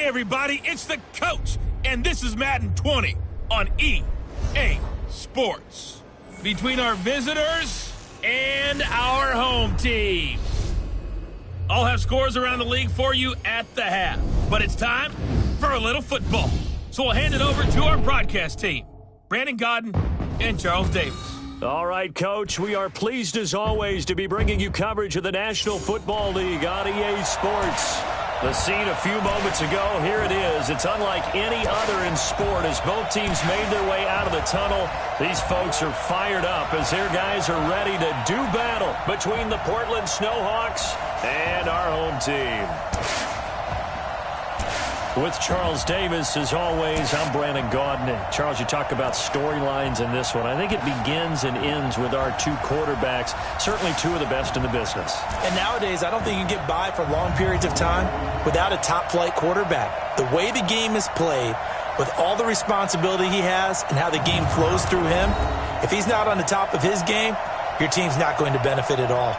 Hey, everybody, it's the coach, and this is Madden 20 on EA Sports. Between our visitors and our home team. I'll have scores around the league for you at the half, but it's time for a little football. So we'll hand it over to our broadcast team, Brandon Godden and Charles Davis. All right, Coach, we are pleased as always to be bringing you coverage of the National Football League on EA Sports. The scene a few moments ago, here it is. It's unlike any other in sport as both teams made their way out of the tunnel. These folks are fired up as their guys are ready to do battle between the Portland Snowhawks and our home team. With Charles Davis, as always, I'm Brandon Gaudin. Charles, you talk about storylines in this one. I think it begins and ends with our two quarterbacks, certainly two of the best in the business. And nowadays, I don't think you can get by for long periods of time without a top-flight quarterback. The way the game is played, with all the responsibility he has and how the game flows through him, if he's not on the top of his game, your team's not going to benefit at all.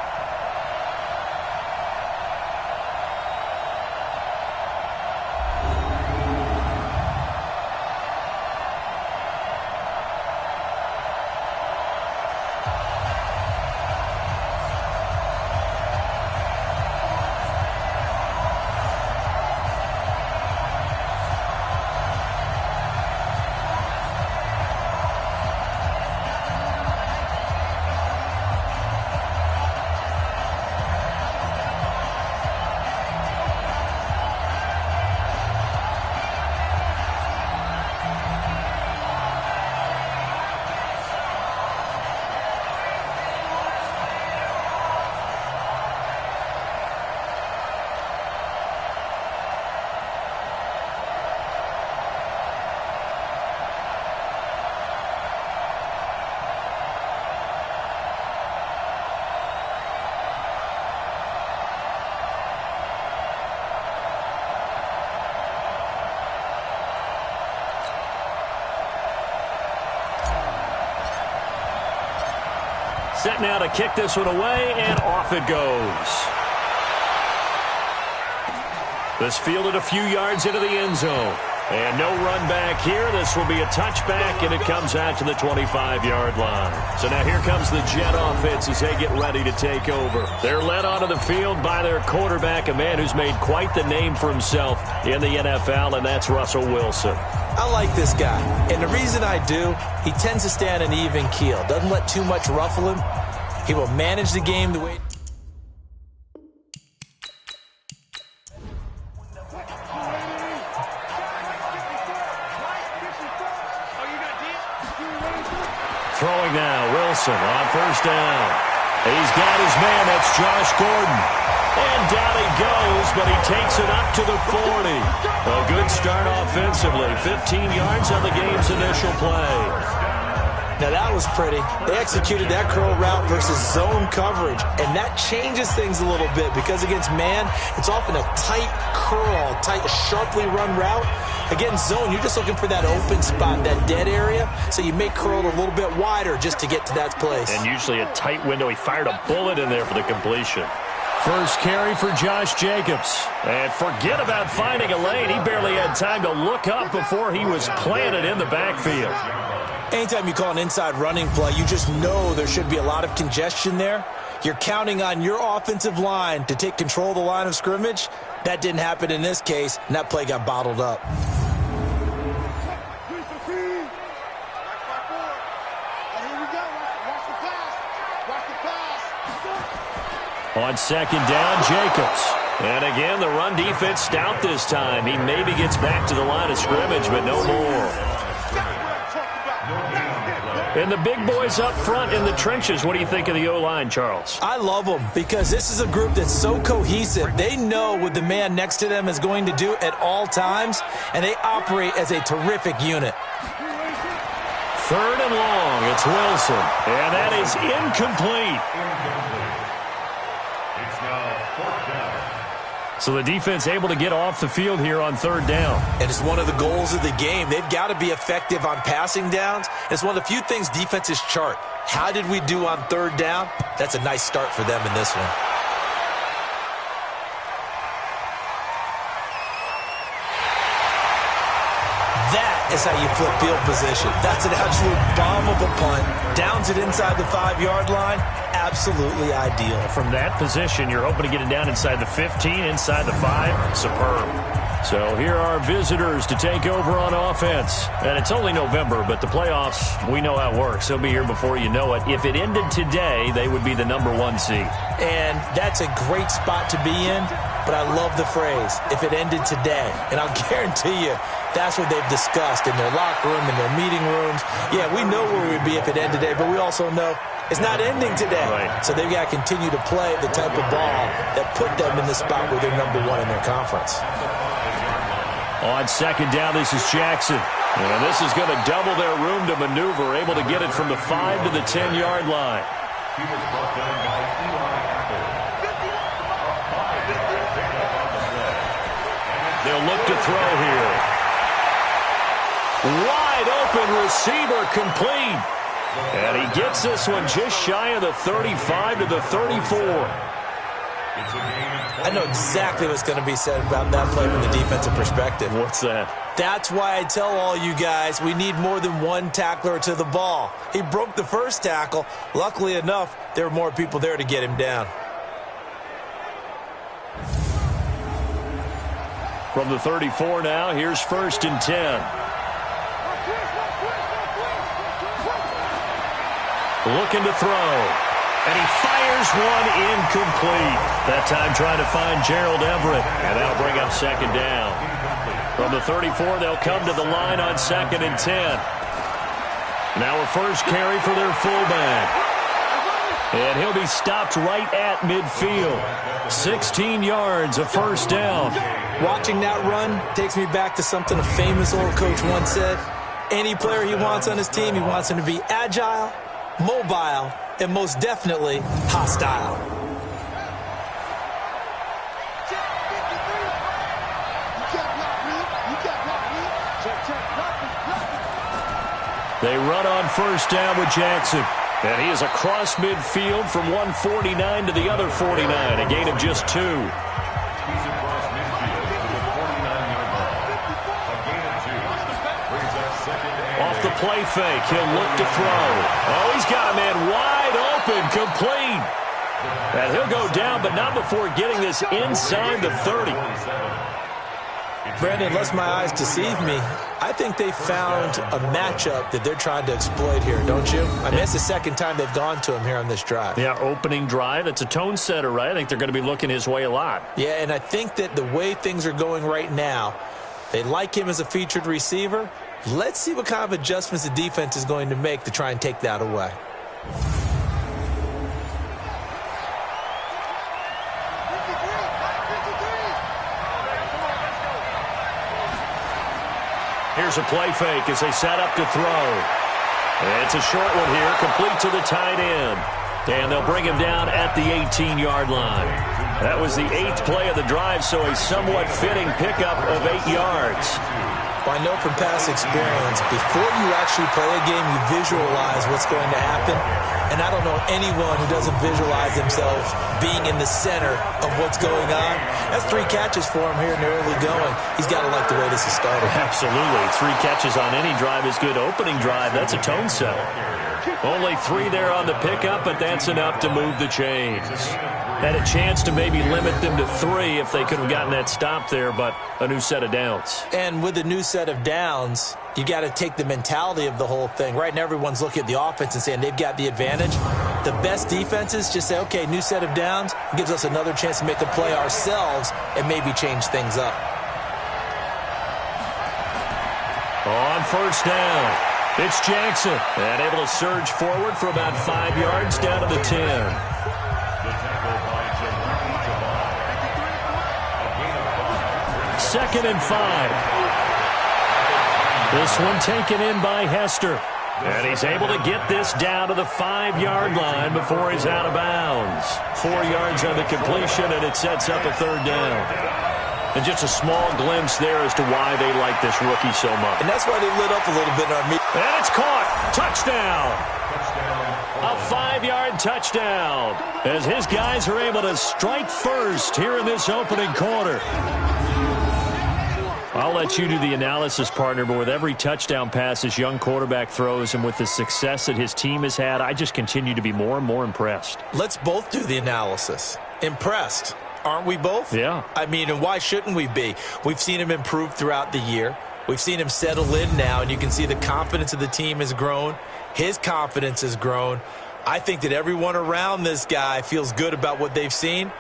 Set now to kick this one away, and off it goes. This fielded a few yards into the end zone. And no run back here. This will be a touchback, and it comes out to the 25-yard line. So now here comes the Jet offense as they get ready to take over. They're led onto the field by their quarterback, a man who's made quite the name for himself in the NFL, and that's Russell Wilson. I like this guy, and the reason I do, he tends to stay on an even keel. Doesn't let too much ruffle him. He will manage the game the way... Throwing now, Wilson on first down. He's got his man, that's Josh Gordon. And down he goes, but he takes it up to the 40. A good start offensively. 15 yards on the game's initial play. Now that was pretty. They executed that curl route versus zone coverage, and that changes things a little bit because against man, it's often a tight curl, tight, sharply run route. Against zone, you're just looking for that open spot, that dead area, so you may curl it a little bit wider just to get to that place. And usually a tight window. He fired a bullet in there for the completion. First carry for Josh Jacobs. And forget about finding a lane. He barely had time to look up before he was planted in the backfield. Anytime you call an inside running play, you just know there should be a lot of congestion there. You're counting on your offensive line to take control of the line of scrimmage. That didn't happen in this case, and that play got bottled up. On second down, Jacobs. And again, the run defense stout this time. He maybe gets back to the line of scrimmage, but no more. And the big boys up front in the trenches. What do you think of the O-line, Charles? I love them because this is a group that's so cohesive. They know what the man next to them is going to do at all times, and they operate as a terrific unit. Third and long, it's Wilson. And that is incomplete. So the defense able to get off the field here on third down. And it's one of the goals of the game. They've got to be effective on passing downs. It's one of the few things defenses chart. How did we do on third down? That's a nice start for them in this one. is how you flip field position. That's an absolute bomb of a punt. Downs it inside the 5-yard line. Absolutely ideal. From that position, you're hoping to get it down inside the 15, inside the 5. Superb. So here are visitors to take over on offense. And it's only November, but the playoffs, we know how it works. They'll be here before you know it. If it ended today, they would be the #1 seed. And that's a great spot to be in, but I love the phrase, if it ended today. And I'll guarantee you, that's what they've discussed in their locker room, in their meeting rooms. Yeah, we know where we'd be if it ended today, but we also know it's not ending today. Right. So they've got to continue to play the type of ball that put them in the spot where they're #1 in their conference. On second down, this is Jackson. And this is going to double their room to maneuver, able to get it from the 5 to the 10-yard line. They'll look to throw here. Wide open receiver complete. And he gets this one just shy of the 35 to the 34. I know exactly what's going to be said about that play from the defensive perspective. What's that? That's why I tell all you guys we need more than one tackler to the ball. He broke the first tackle. Luckily enough, there were more people there to get him down. From the 34 now, here's 1st and 10. Looking to throw. And he fires one incomplete. That time trying to find Gerald Everett. And that'll bring up 2nd down. From the 34, they'll come to the line on 2nd and 10. Now a first carry for their fullback. And he'll be stopped right at midfield. 16 yards, a 1st down. Watching that run takes me back to something a famous old coach once said. Any player he wants on his team, he wants him to be agile, mobile, and most definitely hostile. They run on 1st down with Jackson. And he is across midfield from 149 to the other 49, a gain of just 2. Off the play fake, he'll look to throw. Oh, he's got a man wide open, complete. And he'll go down, but not before getting this inside the 30. Brandon, unless my eyes deceive me, I think they found a matchup that they're trying to exploit here, don't you? I mean, it's the second time they've gone to him here on this drive. Yeah, opening drive. It's a tone setter, right? I think they're going to be looking his way a lot. Yeah, and I think that the way things are going right now, they like him as a featured receiver. Let's see what kind of adjustments the defense is going to make to try and take that away. Here's a play fake as they set up to throw. It's a short one here, complete to the tight end. And they'll bring him down at the 18-yard line. That was the 8th play of the drive, so a somewhat fitting pickup of 8 yards. Well, I know from past experience, before you actually play a game, you visualize what's going to happen. And I don't know anyone who doesn't visualize themselves being in the center of what's going on. That's 3 catches for him here in the early going. He's got to like the way this is started. Absolutely. 3 catches on any drive is good. Opening drive, that's a tone setter. Only 3 there on the pickup, but that's enough to move the chains. Had a chance to maybe limit them to 3 if they could have gotten that stop there, but a new set of downs. And with a new set of downs, you got to take the mentality of the whole thing. Right now, everyone's looking at the offense and saying they've got the advantage. The best defenses just say, okay, new set of downs gives us another chance to make a play ourselves and maybe change things up. On 1st down, it's Jackson. And able to surge forward for about 5 yards down to the 10. Second and 5. This one taken in by Hester. And he's able to get this down to the 5-yard line before he's out of bounds. 4 yards on the completion, and it sets up a 3rd down. And just a small glimpse there as to why they like this rookie so much. And that's why they lit up a little bit in our meeting. And it's caught. Touchdown. A 5-yard touchdown as his guys are able to strike first here in this opening quarter. I'll let you do the analysis, partner, but with every touchdown pass this young quarterback throws and with the success that his team has had, I just continue to be more and more impressed. Let's both do the analysis. Impressed. Aren't we both? Yeah. I mean, and why shouldn't we be? We've seen him improve throughout the year. We've seen him settle in now, and you can see the confidence of the team has grown. His confidence has grown. I think that everyone around this guy feels good about what they've seen.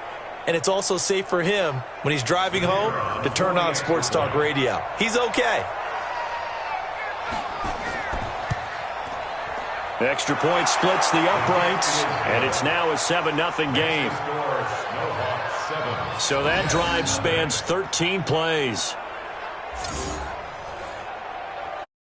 And it's also safe for him when he's driving home to turn on Sports Talk Radio. He's okay. Extra point splits the uprights, and it's now a 7-0 game. So that drive spans 13 plays.